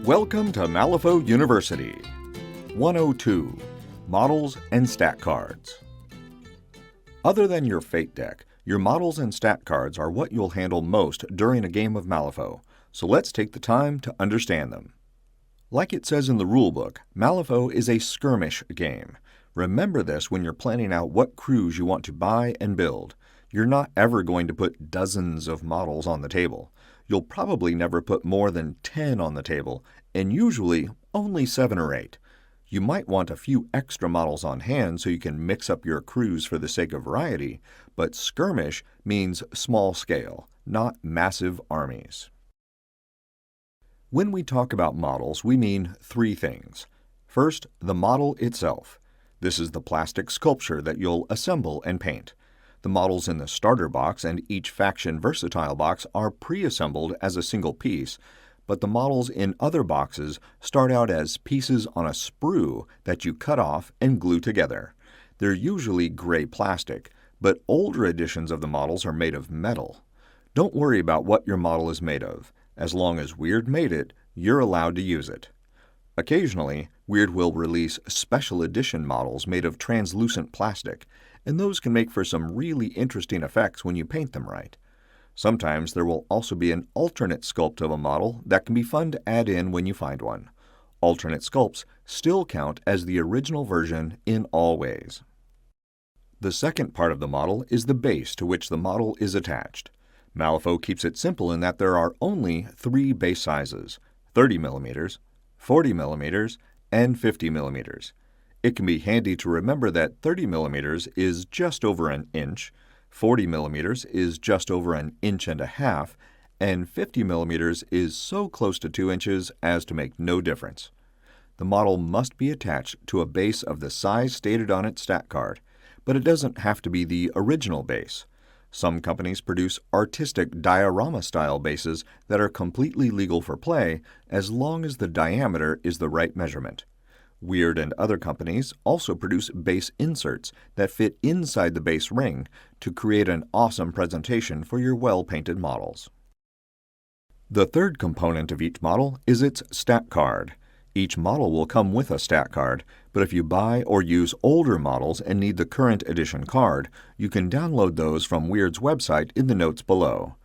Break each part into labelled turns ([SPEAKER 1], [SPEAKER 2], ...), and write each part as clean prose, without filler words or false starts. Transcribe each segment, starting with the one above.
[SPEAKER 1] Welcome to Malifaux University. 102. Models and Stat Cards. Other than your Fate deck, your models and stat cards are what you'll handle most during a game of Malifaux, so let's take the time to understand them. Like it says in the rulebook, Malifaux is a skirmish game. Remember this when you're planning out what crews you want to buy and build. You're not ever going to put dozens of models on the table. You'll probably never put more than 10 on the table, and usually only 7 or 8. You might want a few extra models on hand so you can mix up your crews for the sake of variety, but skirmish means small scale, not massive armies. When we talk about models, we mean 3 things. First, the model itself. This is the plastic sculpture that you'll assemble and paint. The models in the starter box and each faction versatile box are pre-assembled as a single piece, but the models in other boxes start out as pieces on a sprue that you cut off and glue together. They're usually gray plastic, but older editions of the models are made of metal. Don't worry about what your model is made of. As long as Wyrd made it, you're allowed to use it. Occasionally, Wyrd will release special edition models made of translucent plastic, and those can make for some really interesting effects when you paint them right. Sometimes there will also be an alternate sculpt of a model that can be fun to add in when you find one. Alternate sculpts still count as the original version in all ways. The second part of the model is the base to which the model is attached. Malifaux keeps it simple in that there are only 3 base sizes: 30 mm, 40 mm, and 50 mm. It can be handy to remember that 30 mm is just over an inch, 40 mm is just over an inch and a half, and 50 mm is so close to 2 inches as to make no difference. The model must be attached to a base of the size stated on its stat card, but it doesn't have to be the original base. Some companies produce artistic diorama-style bases that are completely legal for play as long as the diameter is the right measurement. Wyrd and other companies also produce base inserts that fit inside the base ring to create an awesome presentation for your well-painted models. The third component of each model is its stat card. Each model will come with a stat card, but if you buy or use older models and need the current edition card, you can download those from Wyrd's website in the notes below.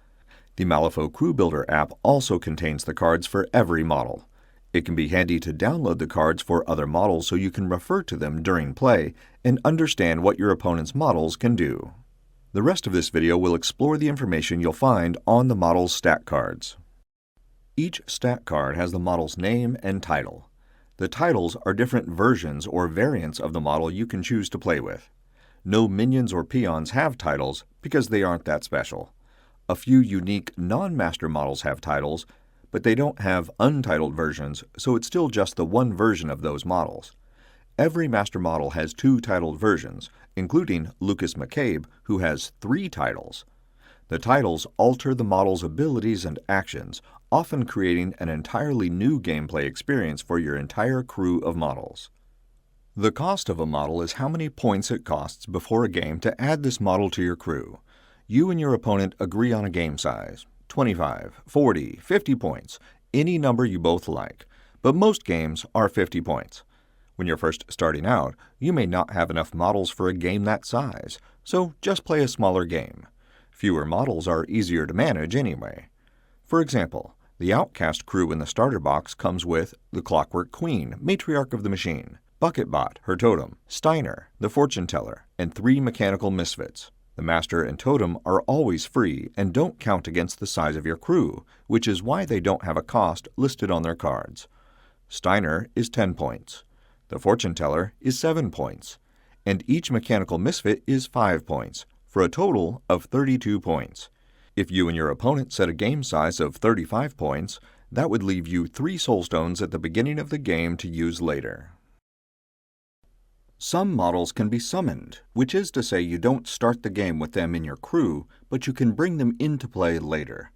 [SPEAKER 1] The Malifaux Crew Builder app also contains the cards for every model. It can be handy to download the cards for other models so you can refer to them during play and understand what your opponent's models can do. The rest of this video will explore the information you'll find on the model's stat cards. Each stat card has the model's name and title. The titles are different versions or variants of the model you can choose to play with. No minions or peons have titles because they aren't that special. A few unique non-master models have titles, but they don't have untitled versions, so it's still just the one version of those models. Every master model has 2 titled versions, including Lucas McCabe, who has 3 titles. The titles alter the model's abilities and actions, often creating an entirely new gameplay experience for your entire crew of models. The cost of a model is how many points it costs before a game to add this model to your crew. You and your opponent agree on a game size: 25, 40, 50 points, any number you both like, but most games are 50 points. When you're first starting out, you may not have enough models for a game that size, so just play a smaller game. Fewer models are easier to manage anyway. For example, the Outcast crew in the starter box comes with the Clockwork Queen, Matriarch of the Machine, Bucketbot, her totem, Steiner, the Fortune Teller, and 3 mechanical misfits. The Master and Totem are always free and don't count against the size of your crew, which is why they don't have a cost listed on their cards. Steiner is 10 points. The Fortune Teller is 7 points. And each mechanical misfit is 5 points, for a total of 32 points. If you and your opponent set a game size of 35 points, that would leave you 3 soulstones at the beginning of the game to use later. Some models can be summoned, which is to say you don't start the game with them in your crew, but you can bring them into play later.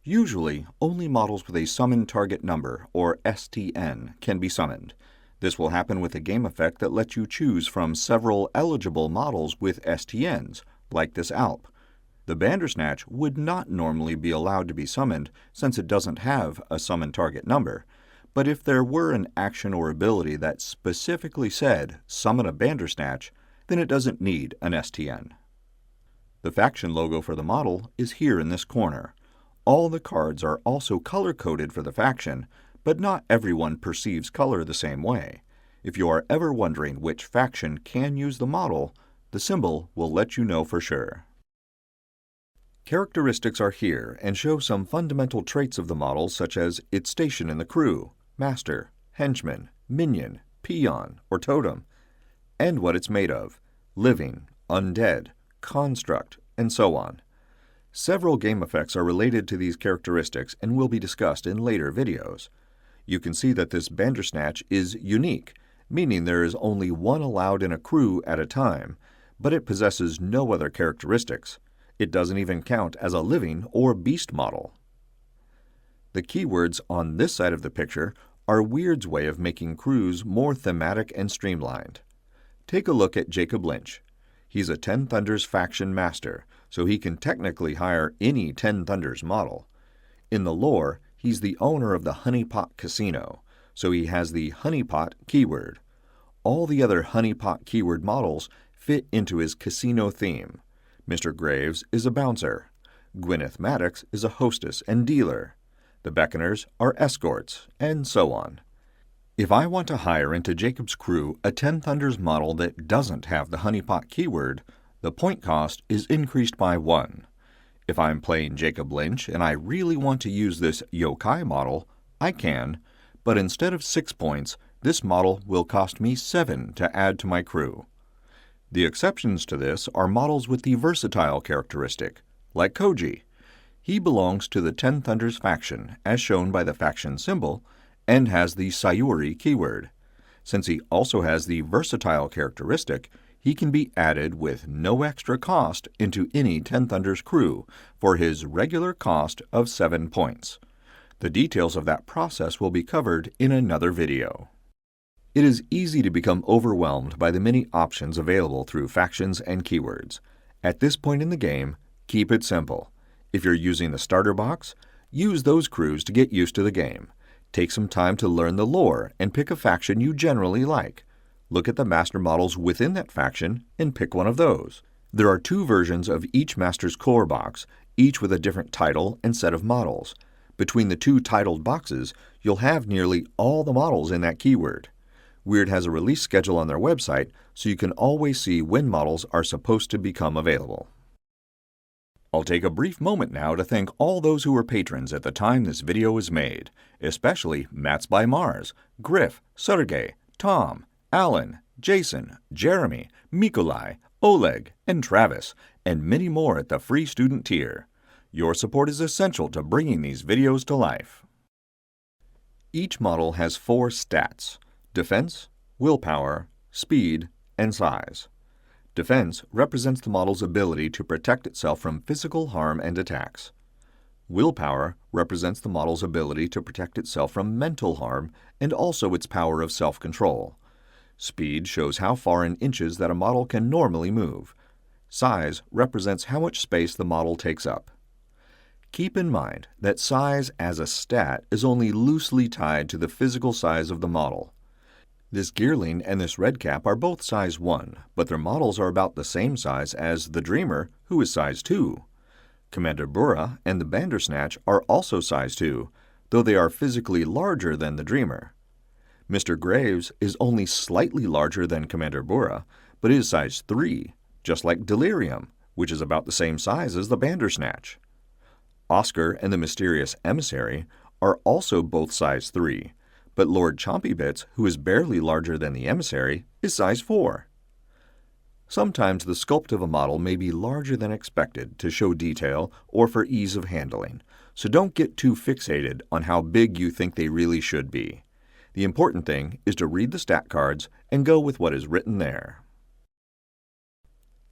[SPEAKER 1] Usually, only models with a Summon Target Number, or STN, can be summoned. This will happen with a game effect that lets you choose from several eligible models with STNs, like this Alp. The Bandersnatch would not normally be allowed to be summoned since it doesn't have a summon target number, but if there were an action or ability that specifically said summon a Bandersnatch, then it doesn't need an STN. The faction logo for the model is here in this corner. All the cards are also color-coded for the faction, but not everyone perceives color the same way. If you are ever wondering which faction can use the model, the symbol will let you know for sure. Characteristics are here and show some fundamental traits of the model, such as its station in the crew, master, henchman, minion, peon, or totem, and what it's made of, living, undead, construct, and so on. Several game effects are related to these characteristics and will be discussed in later videos. You can see that this Bandersnatch is unique, meaning there is only one allowed in a crew at a time, but it possesses no other characteristics. It doesn't even count as a living or beast model. The keywords on this side of the picture are Wyrd's way of making crews more thematic and streamlined. Take a look at Jacob Lynch. He's a Ten Thunders faction master, so he can technically hire any Ten Thunders model. In the lore, he's the owner of the Honeypot Casino, so he has the Honeypot keyword. All the other Honeypot keyword models fit into his casino theme. Mr. Graves is a bouncer. Gwyneth Maddox is a hostess and dealer. The Beckoners are escorts, and so on. If I want to hire into Jacob's crew a Ten Thunders model that doesn't have the Honeypot keyword, the point cost is increased by 1. If I'm playing Jacob Lynch and I really want to use this Yokai model, I can, but instead of 6 points, this model will cost me 7 to add to my crew. The exceptions to this are models with the versatile characteristic, like Koji. He belongs to the Ten Thunders faction, as shown by the faction symbol, and has the Sayuri keyword. Since he also has the versatile characteristic, he can be added with no extra cost into any Ten Thunders crew for his regular cost of 7 points. The details of that process will be covered in another video. It is easy to become overwhelmed by the many options available through factions and keywords. At this point in the game, keep it simple. If you're using the starter box, use those crews to get used to the game. Take some time to learn the lore and pick a faction you generally like. Look at the master models within that faction and pick one of those. There are 2 versions of each master's core box, each with a different title and set of models. Between the 2 titled boxes, you'll have nearly all the models in that keyword. Wyrd has a release schedule on their website, so you can always see when models are supposed to become available. I'll take a brief moment now to thank all those who were patrons at the time this video was made, especially Mats by Mars, Griff, Sergey, Tom, Alan, Jason, Jeremy, Mikolai, Oleg, and Travis, and many more at the free student tier. Your support is essential to bringing these videos to life. Each model has 4 stats: defense, willpower, speed, and size. Defense represents the model's ability to protect itself from physical harm and attacks. Willpower represents the model's ability to protect itself from mental harm and also its power of self-control. Speed shows how far in inches that a model can normally move. Size represents how much space the model takes up. Keep in mind that size as a stat is only loosely tied to the physical size of the model. This Gearling and this Redcap are both size 1, but their models are about the same size as the Dreamer, who is size 2. Commander Burra and the Bandersnatch are also size 2, though they are physically larger than the Dreamer. Mr. Graves is only slightly larger than Commander Burra, but is size 3, just like Delirium, which is about the same size as the Bandersnatch. Oscar and the Mysterious Emissary are also both size 3, but Lord Chompybits, who is barely larger than the Emissary, is size 4. Sometimes the sculpt of a model may be larger than expected to show detail or for ease of handling, so don't get too fixated on how big you think they really should be. The important thing is to read the stat cards and go with what is written there.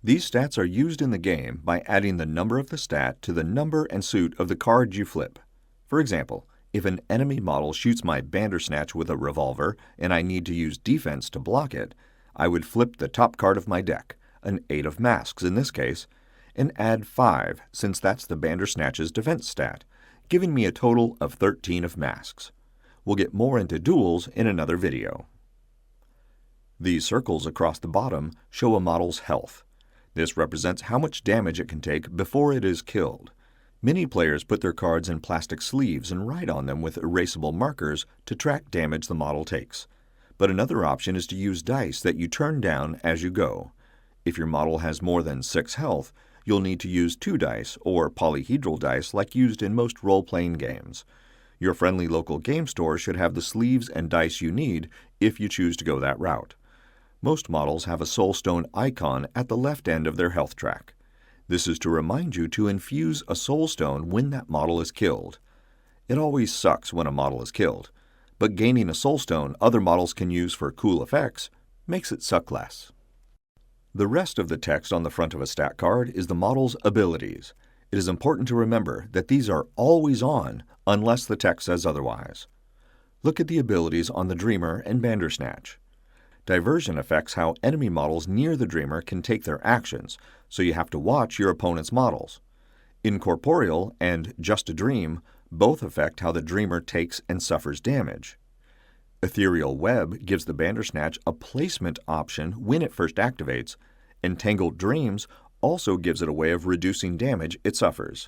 [SPEAKER 1] These stats are used in the game by adding the number of the stat to the number and suit of the card you flip. For example, if an enemy model shoots my Bandersnatch with a revolver and I need to use defense to block it, I would flip the top card of my deck, an 8 of masks in this case, and add 5 since that's the Bandersnatch's defense stat, giving me a total of 13 of masks. We'll get more into duels in another video. These circles across the bottom show a model's health. This represents how much damage it can take before it is killed. Many players put their cards in plastic sleeves and write on them with erasable markers to track damage the model takes. But another option is to use dice that you turn down as you go. If your model has more than 6 health, you'll need to use 2 dice or polyhedral dice like used in most role-playing games. Your friendly local game store should have the sleeves and dice you need if you choose to go that route. Most models have a soulstone icon at the left end of their health track. This is to remind you to infuse a soulstone when that model is killed. It always sucks when a model is killed, but gaining a soulstone other models can use for cool effects makes it suck less. The rest of the text on the front of a stat card is the model's abilities. It is important to remember that these are always on unless the text says otherwise. Look at the abilities on the Dreamer and Bandersnatch. Diversion affects how enemy models near the Dreamer can take their actions, so you have to watch your opponent's models. Incorporeal and Just a Dream both affect how the Dreamer takes and suffers damage. Ethereal Web gives the Bandersnatch a placement option when it first activates, and Tangled Dreams also gives it a way of reducing damage it suffers.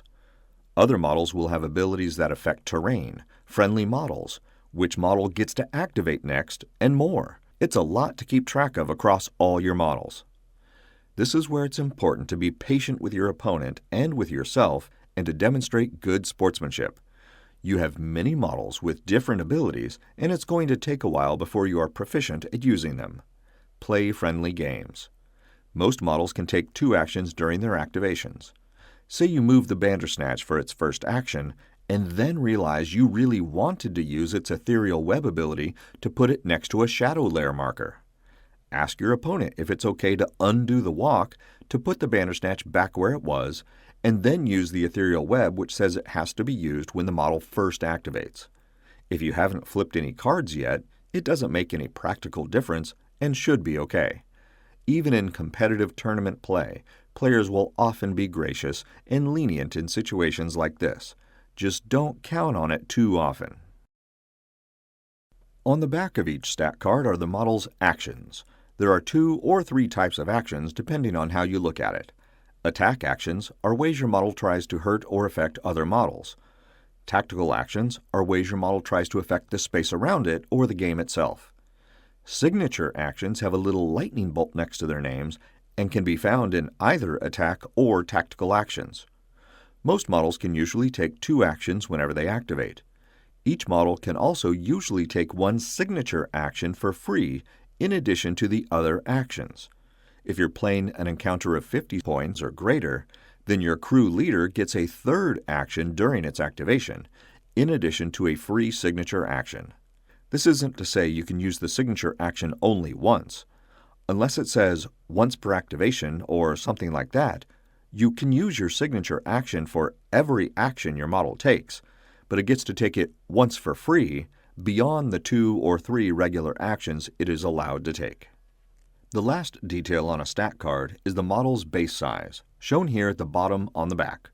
[SPEAKER 1] Other models will have abilities that affect terrain, friendly models, which model gets to activate next, and more. It's a lot to keep track of across all your models. This is where it's important to be patient with your opponent and with yourself and to demonstrate good sportsmanship. You have many models with different abilities, and it's going to take a while before you are proficient at using them. Play friendly games. Most models can take 2 actions during their activations. Say you move the Bandersnatch for its first action, and then realize you really wanted to use its Ethereal Web ability to put it next to a Shadow Lair marker. Ask your opponent if it's okay to undo the walk to put the Bandersnatch back where it was, and then use the Ethereal Web, which says it has to be used when the model first activates. If you haven't flipped any cards yet, it doesn't make any practical difference and should be okay. Even in competitive tournament play, players will often be gracious and lenient in situations like this. Just don't count on it too often. On the back of each stat card are the model's actions. There are 2 or 3 types of actions depending on how you look at it. Attack actions are ways your model tries to hurt or affect other models. Tactical actions are ways your model tries to affect the space around it or the game itself. Signature actions have a little lightning bolt next to their names and can be found in either attack or tactical actions. Most models can usually take 2 actions whenever they activate. Each model can also usually take 1 signature action for free in addition to the other actions. If you're playing an encounter of 50 points or greater, then your crew leader gets a 3rd action during its activation, in addition to a free signature action. This isn't to say you can use the signature action only once. Unless it says once per activation or something like that, you can use your signature action for every action your model takes, but it gets to take it once for free beyond the 2 or 3 regular actions it is allowed to take. The last detail on a stat card is the model's base size, shown here at the bottom on the back.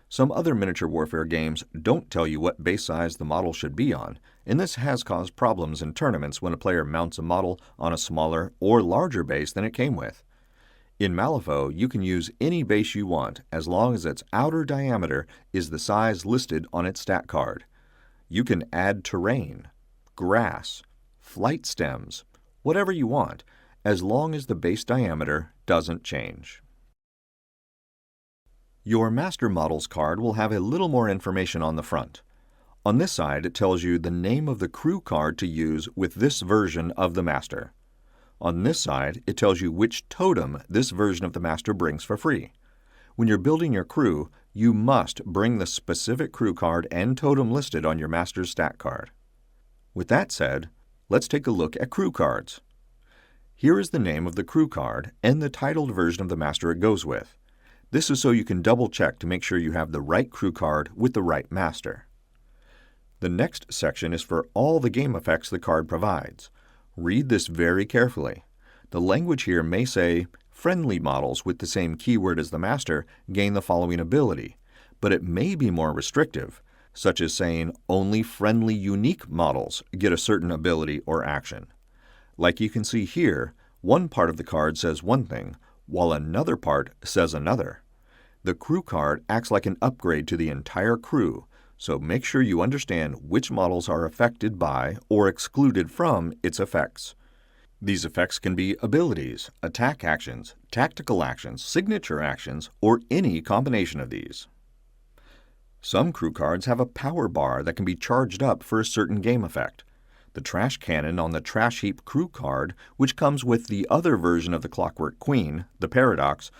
[SPEAKER 1] Some other miniature warfare games don't tell you what base size the model should be on, and this has caused problems in tournaments when a player mounts a model on a smaller or larger base than it came with. In Malifaux, you can use any base you want as long as its outer diameter is the size listed on its stat card. You can add terrain, grass, flight stems, whatever you want, as long as the base diameter doesn't change. Your Master Models card will have a little more information on the front. On this side, it tells you the name of the crew card to use with this version of the Master. On this side, it tells you which totem this version of the Master brings for free. When you're building your crew, you must bring the specific crew card and totem listed on your Master's stat card. With that said, let's take a look at crew cards. Here is the name of the crew card and the titled version of the Master it goes with. This is so you can double-check to make sure you have the right crew card with the right Master. The next section is for all the game effects the card provides. Read this very carefully. The language here may say, friendly models with the same keyword as the Master gain the following ability, but it may be more restrictive. such as saying only friendly unique models get a certain ability or action. Like you can see here, one part of the card says one thing, while another part says another. The crew card acts like an upgrade to the entire crew, so make sure you understand which models are affected by or excluded from its effects. These effects can be abilities, attack actions, tactical actions, signature actions, or any combination of these. Some crew cards have a power bar that can be charged up for a certain game effect. The trash cannon on the Trash Heap crew card, which comes with the other version of the Clockwork Queen, the Paradox,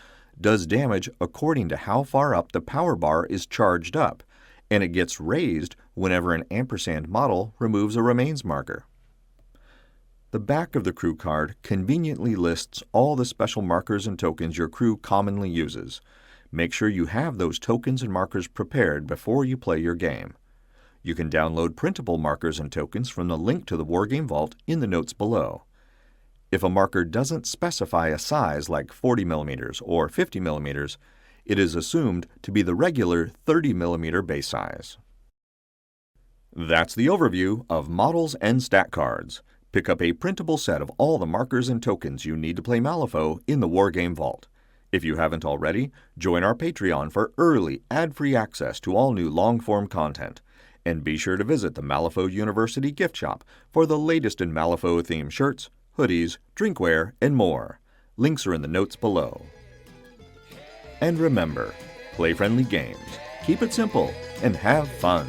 [SPEAKER 1] does damage according to how far up the power bar is charged up, and it gets raised whenever an ampersand model removes a remains marker. The back of the crew card conveniently lists all the special markers and tokens your crew commonly uses. Make sure you have those tokens and markers prepared before you play your game. You can download printable markers and tokens from the link to the Wargame Vault in the notes below. If a marker doesn't specify a size like 40mm or 50mm, it is assumed to be the regular 30mm base size. That's the overview of models and stat cards. Pick up a printable set of all the markers and tokens you need to play Malifaux in the Wargame Vault. If you haven't already, join our Patreon for early, ad-free access to all new long-form content. And be sure to visit the Malifaux University gift shop for the latest in Malifaux-themed shirts, hoodies, drinkware, and more. Links are in the notes below. And remember, play friendly games, keep it simple, and have fun.